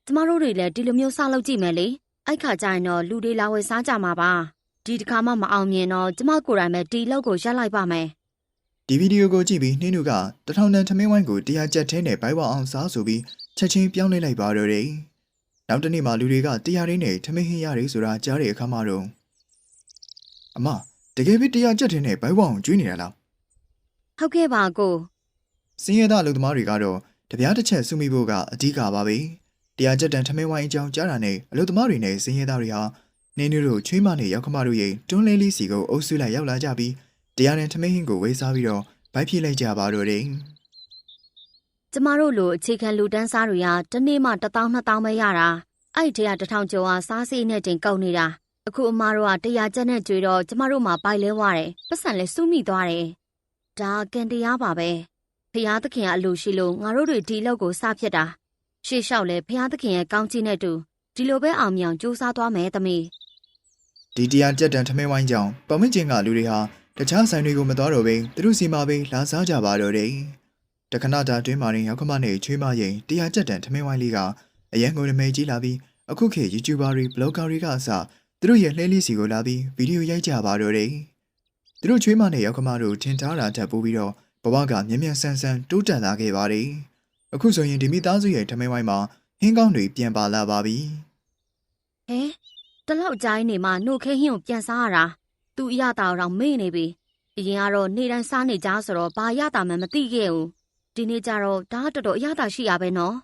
S2: ာကျမတို့တွေလည်းဒီလိုမျိုးစားလုပ်ကြည့်မယ်လေအဲ့ခါကျရင်တော့လူတွေလာဝယ်စားကြမှာပါဒီတစ်ခါမှမအောင်မြင်တော့ကျမကိုယ်တိုင်ပဲဒီလောက်ကိုရပ်လိုက်ပါမယ်ဒ
S1: ီဗီဒီယိုကိုကြည့်ပြီးနှင်းနုက1000တန်ထမင်းဝိုင်းကို100ကျပ်ထဲနဲ့ဘိုက်ဝအောင်စားဆိုပြီးချက်ချင်းပြောင်းလဲလိုက်ပါတော့တယ်နောက်တနေ့မှလူတွေက100ရင်းနဲ့ထမင်းဟင်းရတယ်ဆိုတာကြားတဲ့အခါမှတော့အမတကယ်ပဲ100ကျပ်ထဲနဲ့ဘိုက်ဝအောင်ကျွေးနေတာလား
S2: ဟုတ်ကဲ့ပါကို
S1: စင်းရဲသားအလုပ်သမားတွေကတော့တပြားတစ်ချက်စုမိဖို့ကအဓိကပါပဲ100ကျပ်တန်ထမင်းဝိုင်းအကြောင်းကြားတာနဲ့အလုပ်သမားတွေနဲ့စင်းရဲသားတွေဟာနှင်းနုတို့ချွေးမနဲ့ရောက်ခမတို့ရဲ့တွန်းလဲလေးစီကိုအုပ်စုလိုက်ရောက်လာကြပြီး100နဲ့ထမင်းဟင်းကိုဝေးစားပြီးတော့ဗိုက်ဖြည့်လိုက်ကြပါတော့တယ်က
S2: ျမတို့လိုအခြေခံလူတန်းစားတွေကတနေ့မှ1000 2000ပဲရတာအဲ့ဒီတည်းက1000ကျော်ဟာစားစီနဲ့တင်ကုန်နေတာအခုအမားတို့က100ကျပ်နဲ့ကြွေတော့ကျမတို့မှပိုက်လဲဝရတယ်ပတ်စံလဲစုမိသွားတယ်ဒါကန်တရားပါပဲဖျားသခင်ကအလိုရှိလို့ငါတို့တွေဒီလောက်ကိုစဖြစ်တာရှေ့လျှောက်လဲဖျားသခင်ရဲ့ကောင်းချီးနဲ့တူဒီလိုပဲအောင်မြောင်စူးစမ်းသွားမယ်သမီး
S1: ဒီ100ကျပ်တန်ထမင်းဝိုင်းကြောင့်ပတ်ဝန်းကျင်ကလူတွေဟာတခြားဆိုင်တွေကိုမတော်တော့ဘဲသူတို့စီမှာပဲလာစားကြပါတော့တယ်တခဏတာတွင်းမှာရင်ရောက်ခမနဲ့ချွေးမရင်100ကျပ်တန်ထမင်းဝိုင်းလေးကအရန်ကိုရမဲကြီးလာပြီးအခုခေတ် YouTuber တွေ Blogger တွေကအစသူတို့ရဲ့လှဲလေးစီကိုလာပြီးဗီဒီယိုရိုက်ကြပါတော့တယ်သူတို့ချွေးမနဲ့ရောက်ခမတို့ထင်ထားတာတက်ပိုးပြီးတော့ဘဝကမြ мян ဆန်းဆန်းတိုးတက်လာခဲ့ပါတယ်အခုဆိုရင်ဒီမိသားစုရဲ့ထမင်းဝိုင်းမှာဟင်းကောင်းတွေပြန်ပါလာပါပြီ
S2: ဟဲတလောက်ကြိုင်းနေမှနှုတ်ခဲဟင်းကိုပြန်စားရတာသူအရတာတော့မေ့နေပြီအရင်ကတော့နေ့တိုင်းစားနေကြဆိုတော့ဘာရတာမှမသိခဲ့ဘူးဒီနေ့ကျတော့ဒါတော်တော်အရတာရှိရပဲနော်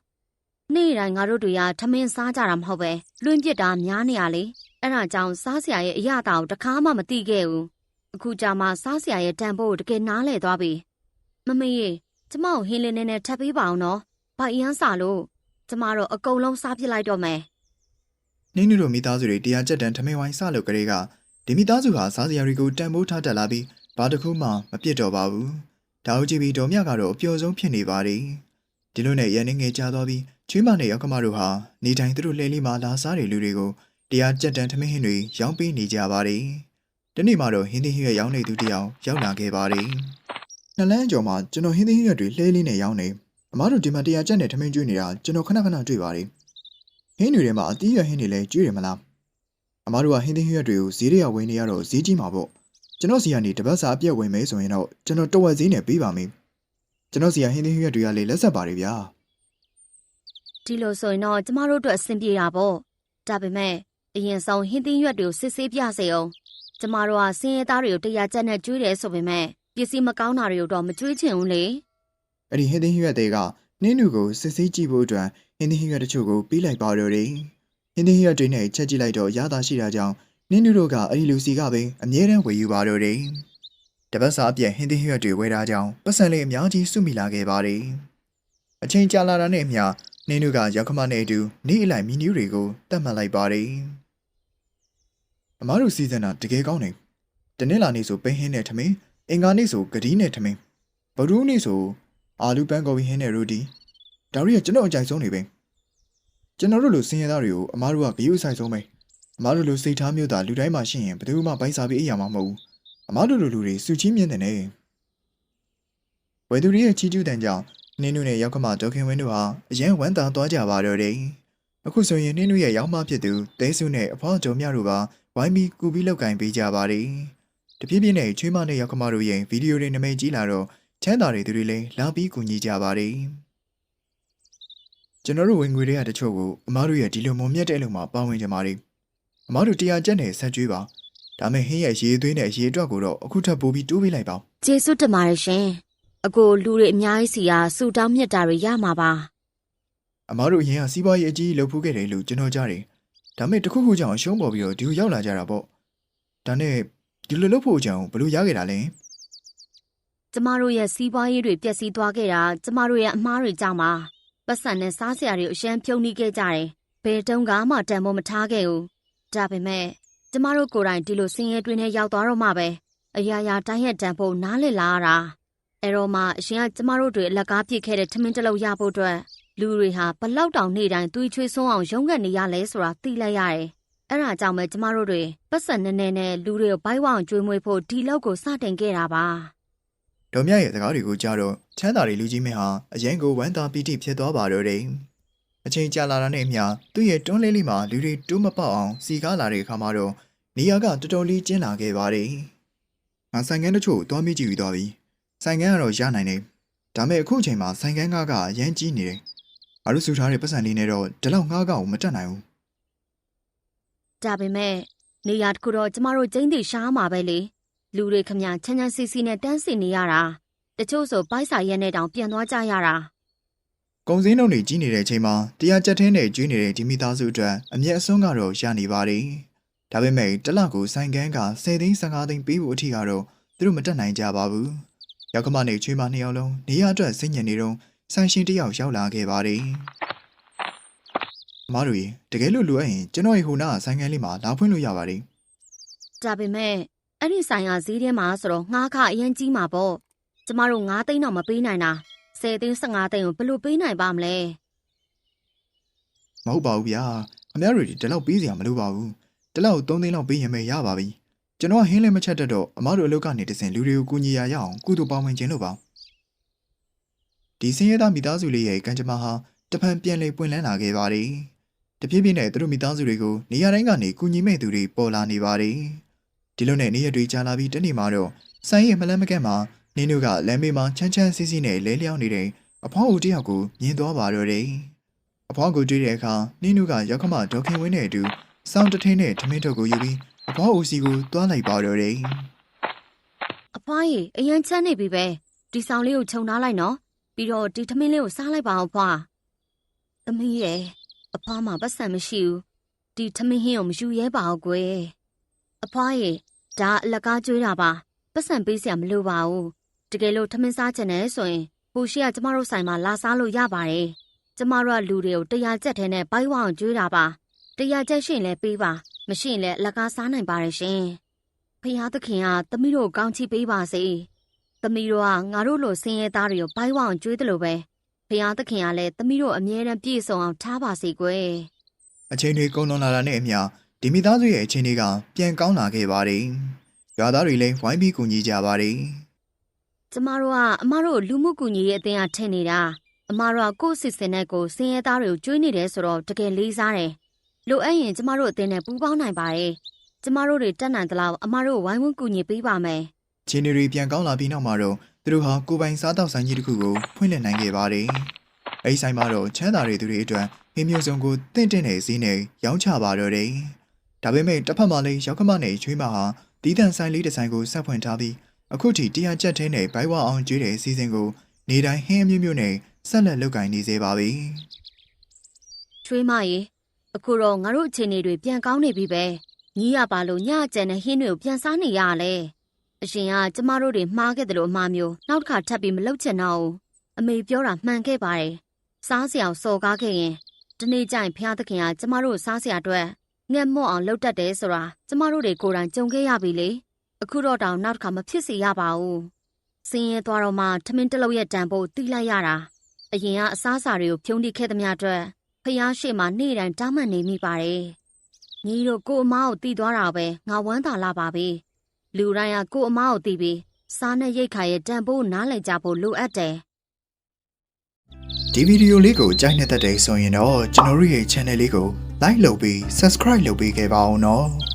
S2: နေ့တိုင်းငါတို့တွေကထမင်းစားကြတာမဟုတ်ပဲလွင့်ပစ်တာများနေရလေအဲ့ဒါကြောင့်စားစရာရဲ့အရတာကိုတခါမှမသိခဲ့ဘူးအခုကြမှာစားစရာရဲ့တန်ဖိုးကိုတကယ်နားလည်သွားပြီမမေရေကျမကိုဟင်းလေးနဲ့ထပ်ပေးပါအောင်နော်ဘာအရန်စားလို့ကျမတော့အကုန်လုံးစားပြစ်လိုက်တော့မယ်န
S1: ှင်းနုတို့မိသားစုတွေ100ကျပ်တန်ထမင်းဝိုင်းစလို့ကလေးကဒီမိသားစုဟာစားစရာတွေကိုတန်ဖိုးထားတက်လာပြီးဘာတစ်ခုမှမပြစ်တော့ပါဘူးဒါအုပ်ကြည့်ပြီးတော်မြကတော့အပျော်ဆုံးဖြစ်နေပါတယ်ဒီလိုနဲ့ရန်နေငယ်ကြသွားပြီးချွေးမနဲ့ရောက်ခမတို့ဟာနေတိုင်းသူတို့လှဲလေးမှာလာစားတဲ့လူတွေကို100ကျပ်တန်ထမင်းဟင်းတွေရောင်းပေးနေကြပါတယ်တ ဒီနေ့မှာတော့ဟင်းသီးဟင်းရွက်ရောင်းနေသူတယောက်ရောက်လာခဲ့ပါတယ်နှစ်လမ်းကျော်မှာကျွန်တော်ဟင်းသီးဟင်းရွက်တွေလှဲလေးနဲ့ရောင်းနေအမားတို့ဒီမှာ100ကျပ်နဲ့ထမင်းကျွေးနေတာကျွန်တော်ခဏခဏတွေ့ပါတယ်ဟင်းတွေထဲမှာအသီးရွက်ဟင်းတွေလည်းကျွေးတယ်မလားအမားတို့ကဟင်းသီးဟင်းရွက်တွေကိုဈေးတွေကဝင်နေရတော့ဈေးကြီးမှာပေါ့ကျွန်တော်စီကနေတပတ်စာအပြည့်ဝင်မယ်ဆိုရင်တော့ကျွန်တော်တဝက်ဈေးနဲ့ပေးပါမယ်ကျွန်တော်စီကဟင်းသီးဟင်းရွက်တွေကလည်းလက်ဆက်ပါတယ်ဗျာဒ
S2: ီလိုဆိုရင်တော့ကျမတို့အတွက်အဆင်ပြေတာပေါ့ဒါပေမဲ့အရင်ဆုံးဟင်းသီးရွက်တွေကိုစစ်ဆေးပြစေအောင်ကျမတို့ကစင်းရဲသားတွေကို100ကျပ်နဲ့ကျွေးတယ်ဆိုပေမဲ့ပစ္စည်းမကောင်းတာတွေကိုတော့မကျွေးချင်ဘူးလေ
S1: အဲ့ဒီဟင်းသီးဟင်းရွက်တွေကနင်းနူကိုစစ်ဆေးကြည့်ဖို့အတွက်ဟင်းသီးဟင်းရွက်တချို့ကိုပေးလိုက်ပါတော့တယ်ဟင်းသီးဟင်းရွက်တွေနဲ့ချက်ကြည့်လိုက်တော့ရတာရှိတာကြောင့်နင်းနူတို့ကအဲ့ဒီလူစီကပဲအမြဲတမ်းဝယ်ယူပါတော့တယ်တပတ်စာအပြည့်ဟင်းသီးဟင်းရွက်တွေဝယ်ထားကြောင်းပတ်စံလေးအများကြီးစုမိလာခဲ့ပါတယ်အချိန်ကြာလာတာနဲ့အမျှနင်းနူကရောက်ခမနဲ့အတူနေ့အလိုက်မီနူးတွေကိုတတ်မှတ်လိုက်ပါတယ်အမားတို့စီစဉ်တာတကယ်ကောင်းတယ်တနေ့လာနေ့ဆိုပိန်းဟင်းနဲ့ထမင်းအင်္ဂါနေ့ဆိုဂဒီနဲ့ထမင်းဗုဒ္ဓနေ့ဆိုအာလူပန်းကော်ဖီဟင်းနဲ့ရိုတီဒါရီကကျွန်တော်အကြိုက်ဆုံးနေပဲကျွန်တော်တို့လိုစင်ရသားတွေကိုအမားတို့ကဂရုစိုက်ဆုံးပဲအမားတို့လိုစိတ်ထားမျိုးသာလူတိုင်းမှာရှိရင်ဘယ်သူမှဘိုင်းစားပြီးအိပ်ရမှာမဟုတ်ဘူးအမားတို့လိုလူတွေစုချင်းမြင့်တဲ့နေဝယ်သူတွေရဲ့ချီးကျူးတန်ကြောင့်နင်းနုနဲ့ရောက်ခမဒေါခင်ဝင်းတို့ဟာအရန်ဝမ်းသာသွားကြပါတော့တယ်အခုဆိုရင်နင်းနုရဲ့ရောက်မဖြစ်သူတဲဆုနဲ့အဖေါ်ကျော်မြတို့ပါဝိုင်းပြီးကူပြီးလောက်ကင်ပေးကြပါတယ်တပြည့်ပြည့်နဲ့ချွေးမနဲ့ရောက်ခမတို့ရဲ့ဗီဒီယိုတွေနမိတ်ကြီးလာတော့ချမ်းသာတွေသူတွေလည်းလာပြီးကူညီကြပါတယ်ကျွန်တော်တို့ဝင်ငွေတွေကတချို့ကိုအမားတို့ရဲ့ဒီလိုမုံမြတ်တဲ့အလုပ်မှာပါဝင်ကြပါတယ်အမားတို့100ကျပ်နဲ့ဆက်ကျွေးပါဒါမဲ့ဟင်းရဲ့ရေသွေးနဲ့ရေအတွက်ကိုတော့အခုထပ်ပိုးပြီးတိုးပေးလိုက်ပါ
S2: ကျေးဇူးတင်ပါတယ်ရှင်အကိုလူတွေအများကြီးစီကစူတောင်းမြတ်တာတွေရမှာပါအ
S1: မားတို့အရင်ကစီးပွားရေးအကြီးလှုပ်ဖူးခဲ့တယ်လို့ကျွန်တော်ကြားတယ်ဒါမဲ့တခုခုကြောင့်ရှုံးပေါ်ပြီးတော့ဒီကိုရောက်လာကြတာပေါ့ဒါနဲ့ဒီလိုလုပ်ဖို့ကြောင့်ဘယ်လိုရခဲ့တာလဲ
S2: ကျမတို့ရဲ့စီးပွားရေးတွေပျက်စီးသွားခဲ့တာကျမတို့ရဲ့အမားတွေကြောင့်ပါပတ်စံနဲ့စားစရာတွေအရှမ်းဖြုံနှီးခဲ့ကြတယ်ဘယ်တုန်းကမှတန်ဖိုးမထားခဲ့ဘူးဒါပေမဲ့ကျမတို့ကိုယ်တိုင်ဒီလိုဆင်းရဲတွင်းထဲရောက်သွားတော့မှပဲအရာရာတိုင်းရဲ့တန်ဖိုးနားလည်လာရတာအဲ့တော့မှအရှင်ကကျမတို့တွေအလကားပြစ်ခဲ့တဲ့ထမင်းတစ်လုံးရဖို့အတွက်လူတွေဟာဘလောက်တောင်နေ့တိုင်းသွေးချွေးစွန်းအောင်ရုန်းကန်နေရလဲဆိုတာသိလိုက်ရတယ်အဲ့ဒါကြောင့်ပဲကျမတို့တွေပတ်စံနဲ့နဲ့လူတွေကိုဘိုက်ဝအောင်ကျွေးမွေးဖို့ဒီလောက်ကိုစတင်ခဲ့တာပါ
S1: ဒေါ်မြရဲ့စကားတွေကိုကြားတော့ချမ်းသာတွေလူကြီးမင်းဟာအရင်ကိုဝမ်းသာပီတိဖြစ်သွားပါတော့တယ်အချိန်ကြာလာတာနဲ့အမျှသူ့ရဲ့တွန်းလေးလေးမှာလူတွေတိုးမပေါက်အောင်စီကားလာတဲ့အခါမှာတော့နေရာကတော်တော်လေးကျဉ်းလာခဲ့ပါတယ်ငါဆိုင်ကန်းတချို့သွားမိကြည့်ပြီးသွားပြီဆိုင်ကန်းကတော့ရနိုင်တယ်ဒါမဲ့အခုအချိန်မှာဆိုင်ကန်းကအရန်ကြီးနေတယ်အားလို့ဆူထားတဲ့ပတ်စံလေးနဲ့တော့ဒီလောက်ငှားကောက်မတက်နိုင်ဘူး
S2: ဒါပေမဲ့နေရာတစ်ခုတော့ကျမတို့ကျင်းတီရှားမှာပဲလေလူတွေခမချမ်းချမ်းစီစီနဲ့တန်းစီနေရတာတချို့ဆိုပိုက်စာရက်နဲ့တောင်ပြန်သွားကြရတာ
S1: ကုံစင်းလုံးတွေကြီးနေတဲ့အချိန်မှာ100ကျပ်ထင်းနဲ့ကျွေးနေတဲ့ဒီမိသားစုအတွက်အမျက်အစွန်းကတော့ရနေပါတယ်ဒါပေမဲ့တစ်လကိုဆိုင်ကန်းက10သိန်း15သိန်းပေးဖို့အထိကတော့သူတို့မတက်နိုင်ကြပါဘူးရောက်ခမနဲ့ချွေးမ2ယောက်လုံးနေရအတွက်စိတ်ညစ်နေတော့ဆိုင်ရှင်တယောက်ရောက်လာခဲ့ပါတယ်အမားတို့တကယ်လို့လိုအပ်ရင်ကျွန်တော်ရေဟိုနာဆိုင်ကန်းလေးမှာလာဖွင့်လို့ရပါတယ်ဒ
S2: ါပေမဲ့အဲ့ဒီဆိုင်ကဈေးထဲမှာဆိုတော့ငှားခအရင်ကြီးမှာပေါ့ကျမတို့9သိန်းတော့မပေးနိုင်တာ10သိန်း15သိန်းကိုဘယ်လိုပေးနိုင်ပါမလဲမ
S1: ဟုတ်ပါဘူးဗျာအများတို့ဒီလောက်ပေးစရာမလိုပါဘူးဒီလောက်3သိန်းလောက်ပေးရင်ပဲရပါပြီကျွန်တော်ဟင်းလည်းမချက်တတ်တော့အမားတို့အလုပ်ကနေတစင်လူတွေကိုကူညီရအောင်ကုသိုလ်ပေါင်းဝင်ခြင်းလို့ပါဒီစင်းရဲသားမိသားစုလေးရဲ့ကံကြမ္မာဟာတဖန်ပြန်လေပွင့်လန်းလာခဲ့ပါတယ်တဖြည်းဖြည်းနဲ့သူတို့မိသားစုတွေကိုနေရာတိုင်းကနေကူညီမဲ့သူတွေပေါ်လာနေပါတယ်ဒီလိုနဲ့နေရတွေကြာလာပြီးတနေ့မှာတော့ဆိုင်ရဲ့မလန်းမကန့်မှာနင်းတို့ကလမ်းမေးမှာချမ်းချမ်းစီးစီးနဲ့လဲလျောင်းနေတဲ့အဖွားဦးတယောက်ကိုမြင်သွားပါတော့တယ်အဖွားကိုတွေ့တဲ့အခါနင်းတို့ကရောက်ခမဒေါခင်ဝင်းနဲ့အတူစောင်းတထင်းနဲ့ထမင်းထုတ်ကိုယူပြီးအဖွားဦးစီကိုတွားလိုက်ပါတော့တယ်
S2: အဖွားကြီးအရင်ချမ်းနေပြီပဲဒီဆောင်လေးကိုခြုံထားလိုက်နော်ပြီးတော့ဒီထမင်းလေးကိုစားလိုက်ပါအောင်ဖွားသမီးရဲ့အဖွားမှာပတ်စံမရှိဘူးဒီထမင်းဟင်းကိုမယူရဲပါဘူးကွယ်အဖွားကြီးဒါအလကားကျွေးတာပါပတ်စံပေးစရာမလိုပါဘူးတကယ်လို့ထမင်းစားချင်တယ်ဆိုရင်ဟိုရှိကကျမတို့ဆိုင်မှာလာစားလို့ရပါတယ်ကျမတို့ကလူတွေကို100ကျပ်ထဲနဲ့ဘိုက်ဝအောင်ကျွေးတာပါ100ကျပ်ရှိရင်လည်းပေးပါမရှိရင်လည်းအလကားစားနိုင်ပါတယ်ရှင်ဖယားသခင်ကသမီးတို့ကောင်းချီးပေးပါစေသမီးတို့ကငါတို့လိုဆင်းရဲသားတွေကိုဘိုက်ဝအောင်ကျွေးတယ်လို့ပဲဖယားသခင်ကလည်းသမီးတို့အမြဲတမ်းပြည့်စုံအောင်ထားပါစေကွယ်အ
S1: ချိန်တွေကုန်လွန်လာတာနဲ့အမျှဒီမိသားစုရဲ့အချိန်တွေကပြန်ကောင်းလာခဲ့ပါတယ် ရွာသားတွေလည်းဝိုင်းပြီးကူညီကြပါတယ်
S2: ကျမတို့ကအမတို့လူမှုကူညီရေးအသင်းအထင်နေတာအမတို့ကကိုယ့်စစ်စင်နဲ့ကိုစင်ရဲသားတွေကိုကျွေးနေတယ်ဆိုတော့တကယ်လေးစားတယ်လိုအပ်ရင်ကျမတို့အသင်းနဲ့ပူးပေါင်းနိုင်ပါတယ်ကျမတို့တွေတက်နိုင်သလောက်အမတို့ဝိုင်းဝန်းကူညီပေးပါမယ်
S1: ။ချင်းတွေပြန်ကောင်းလာပြီးနောက်မှာတော့သူတို့ဟာကိုယ်ပိုင်စားတောက်ဆိုင်ကြီးတစ်ခုကိုဖွင့်လှစ်နိုင်ခဲ့ပါတယ်။အဲဒီဆိုင်မှာတော့ချမ်းသာတဲ့သူတွေအတွက်ဟင်းမျိုးစုံကိုတင့်တဲ့ဈေးနဲ့ရောင်းချပါတော့တယ်။ဒါပေမဲ့တစ်ဖက်မှာလည်းရောက်ခမနဲ့ချွေးမဟာတီးတန့်ဆိုင်လေးတစ်ဆိုင်ကိုဆက်ဖွင့်ထားပြီးအခုထိတရားကျက်ထဲနဲ့ဘိုက်ဝအောင်ကျွေးတဲ့အစီအစဉ်ကိုနေတိုင်းဟင်းအမျိုးမျိုးနဲ့ဆက်လက်လုပ်ကိုင်နေသေးပါပြီ။
S2: ချွေးမရေအခုတော့ငါတို့အခြေအနေတွေပြန်ကောင်းနေပြီပဲညီးရပါလို့ညအကျန်တဲ့ဟင်းတွေကိုပြန်စားနေရလဲအရှင်ကကျမတို့တွေမှားခဲ့တယ်လို့အမှားမျိုးနောက်တစ်ခါထပ်ပြီးမလုပ်ချင်တော့ဘူးအမေပြောတာမှန်ခဲ့ပါတယ်စားစရာစော်ကားခဲ့ရင်ဒီနေ့ကျရင်ဖျားသခင်ကကျမတို့စားစရာအတွက်ငှက်မော့အောင်လုပ်တတ်တယ်ဆိုတာကျမတို့တွေကိုယ်တိုင်ကြုံခဲ့ရပြီလေအခုတော့တောင်နောက်တစ်ခါမဖြစ်စေရပါဘူးစင်းရဲသွားတော့မှထမင်းတစ်လုံးရဲ့တန်ဖို့တီးလိုက်ရတာအရင်ကအစားအစာတွေကိုဖြုံးတိခဲ့သမျှအတွက်ဖျားရှိမှနေ့တိုင်းတောင်းမှန်နေမိပါတယ်ညီတို့ကိုအမားကိုတီးသွားတာပဲငါဝမ်းသာလာပါပြီလူတိုင်းကကိုအမားကိုတီးပြီးစားနဲ့ရိတ်ခါရဲ့တန်ဖို့နားလည်ကြဖို့လိုအပ်တယ်
S1: ဒီဗီဒီယိုလေးကိုကြိုက်နေတဲ့တဲ့ဆိုရင်တော့ကျွန်တော်တို့ရဲ့ channel လေးကို like လုပ်ပြီး subscribe လုပ်ပေးခဲ့ပါအောင်နော်